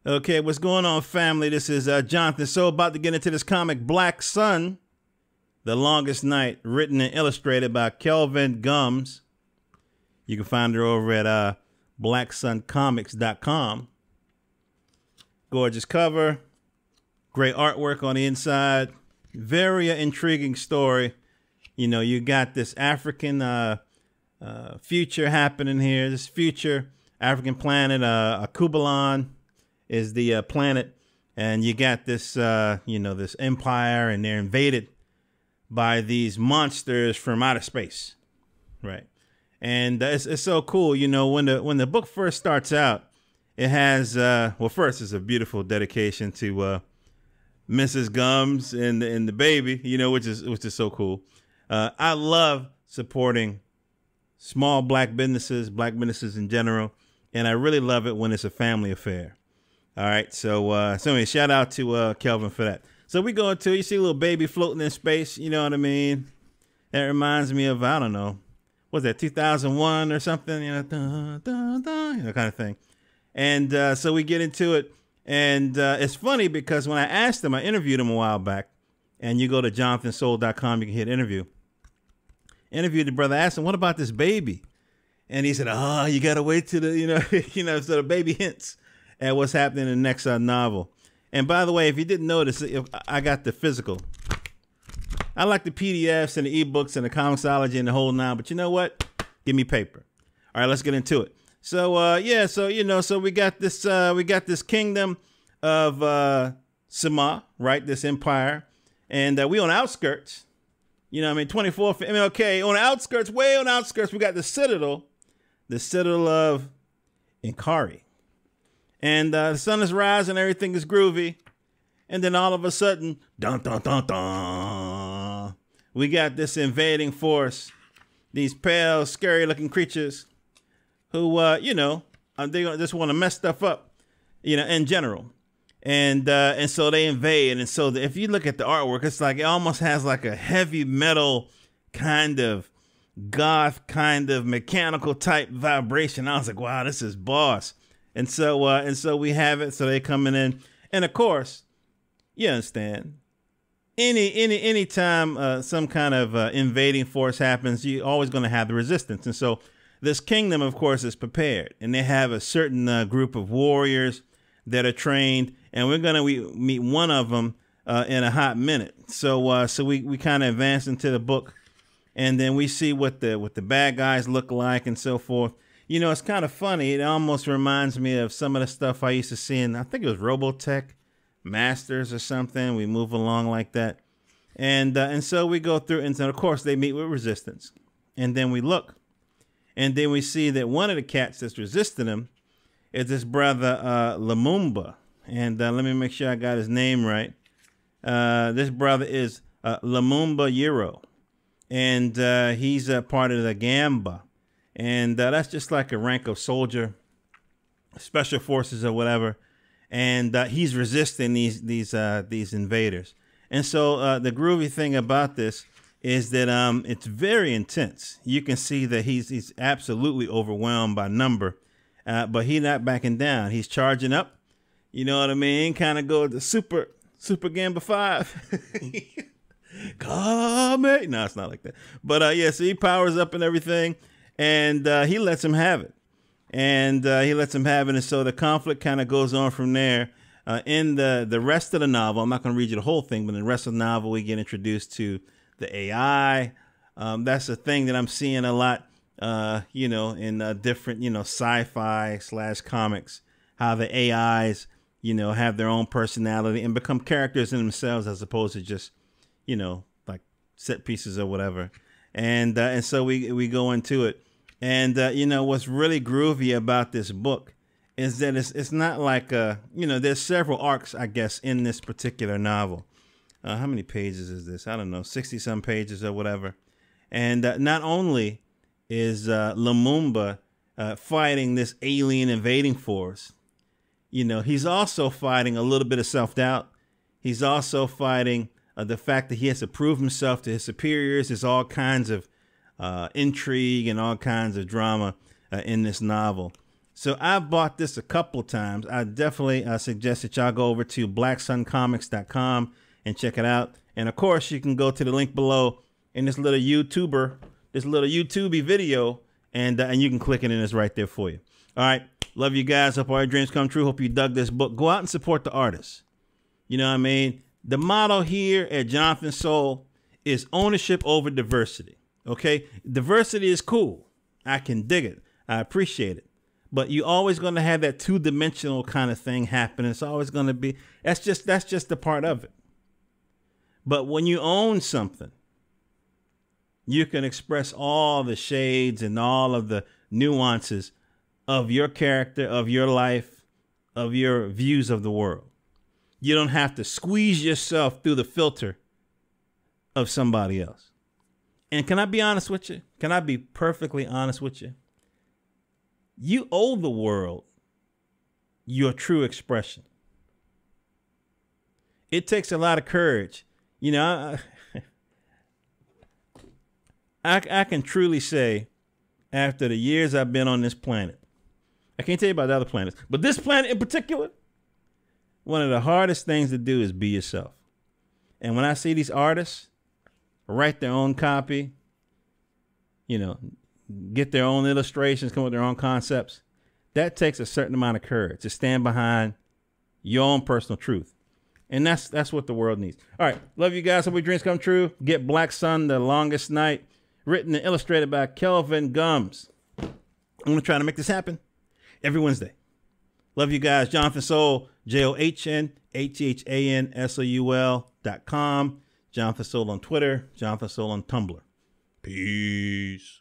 Okay, what's going on, family? This is Jonathan. So about to get into this comic, Black Sun, The Longest Night, written and illustrated by Kelvin Gumbs. You can find her over at blacksuncomics.com. Gorgeous cover, great artwork on the inside, very intriguing story. You know, you got this African future happening here. This future African planet, Alkebulan is the planet, and you got this, this empire, and they're invaded by these monsters from outer space, right? And it's so cool, you know, when the book first starts out, it has first it's a beautiful dedication to Mrs. Gumbs and the baby, you know, which is so cool. I love supporting small black businesses in general, and I really love it when it's a family affair. All right, so anyway, shout out to Kelvin for that. So we go into, you see a little baby floating in space, you know what I mean? That reminds me of, I don't know, what's that, 2001 or something, you know, kind of thing. And so we get into it, and it's funny because when I asked him, I interviewed him a while back, and you go to jonathansoul.com, you can hit interview. Interviewed the brother, asked him, what about this baby? And he said, you got to wait till the, so the baby hints at what's happening in the next novel. And by the way, if you didn't notice, I got the physical. I like the PDFs and the ebooks and the comicsology and the whole nine, but you know what? Give me paper. All right, let's get into it. So so we got this kingdom of Samah, right? This empire, and we on the outskirts. You know what I mean? 24th, MLK, on the outskirts, way on the outskirts, we got the citadel of Inkari. And the sun is rising, everything is groovy. And then all of a sudden, dun, dun, dun, dun, we got this invading force, these pale, scary-looking creatures who, they just want to mess stuff up, in general. And so they invade. And so if you look at the artwork, it's like it almost has like a heavy metal kind of goth kind of mechanical type vibration. I was like, wow, this is boss. And so we have it. So they coming in, and of course, you understand. Any time some kind of invading force happens, you're always going to have the resistance. And so this kingdom, of course, is prepared, and they have a certain group of warriors that are trained, and we're going to meet one of them in a hot minute. So we kind of advance into the book, and then we see what the bad guys look like and so forth. You know, it's kind of funny. It almost reminds me of some of the stuff I used to see in, I think it was Robotech Masters or something. We move along like that. And so we go through, and of course they meet with resistance. And then we look, and then we see that one of the cats that's resisting him is this brother Lumumba. And let me make sure I got his name right. This brother is Lumumba Euro. And he's a part of the Gamba. And that's just like a rank of soldier, special forces or whatever. And he's resisting these invaders. And so the groovy thing about this is that it's very intense. You can see that he's absolutely overwhelmed by number, but he's not backing down. He's charging up. You know what I mean? Kind of go to Super Gamba 5. Come on. No, it's not like that. But so he powers up and everything. And he lets him have it. And And so the conflict kind of goes on from there. In the rest of the novel, I'm not going to read you the whole thing, but in the rest of the novel, we get introduced to the AI. That's a thing that I'm seeing a lot, in different, sci-fi / comics, how the AIs, have their own personality and become characters in themselves as opposed to just, like set pieces or whatever. And so we go into it. And, what's really groovy about this book is that it's not like, there's several arcs, I guess, in this particular novel. How many pages is this? I don't know, 60-some pages or whatever. And not only is Lumumba fighting this alien invading force, he's also fighting a little bit of self-doubt. He's also fighting the fact that he has to prove himself to his superiors. There's all kinds of intrigue and all kinds of drama in this novel. So I've bought this a couple of times. I definitely suggest that y'all go over to blacksuncomics.com and check it out. And of course, you can go to the link below in this little YouTube video, and you can click it and it's right there for you. All right. Love you guys. Hope all your dreams come true. Hope you dug this book. Go out and support the artists. You know what I mean? The motto here at Jonathan Soul is ownership over diversity. Okay? Diversity is cool. I can dig it. I appreciate it. But you're always going to have that two-dimensional kind of thing happen. It's always going to be, that's just a part of it. But when you own something, you can express all the shades and all of the nuances of your character, of your life, of your views of the world. You don't have to squeeze yourself through the filter of somebody else. And can I be honest with you? Can I be perfectly honest with you? You owe the world your true expression. It takes a lot of courage. You know, I can truly say, after the years I've been on this planet, I can't tell you about the other planets, but this planet in particular, one of the hardest things to do is be yourself. And when I see these artists write their own copy, you know, get their own illustrations, come up with their own concepts, that takes a certain amount of courage to stand behind your own personal truth. And that's what the world needs. All right. Love you guys. Hope your dreams come true. Get Black Sun, The Longest Night, written and illustrated by Kelvin Gumbs. I'm going to try to make this happen every Wednesday. Love you guys. Jonathan Soul, JohnThanSoul.com. Jonathan Soul on Twitter. Jonathan Soul on Tumblr. Peace.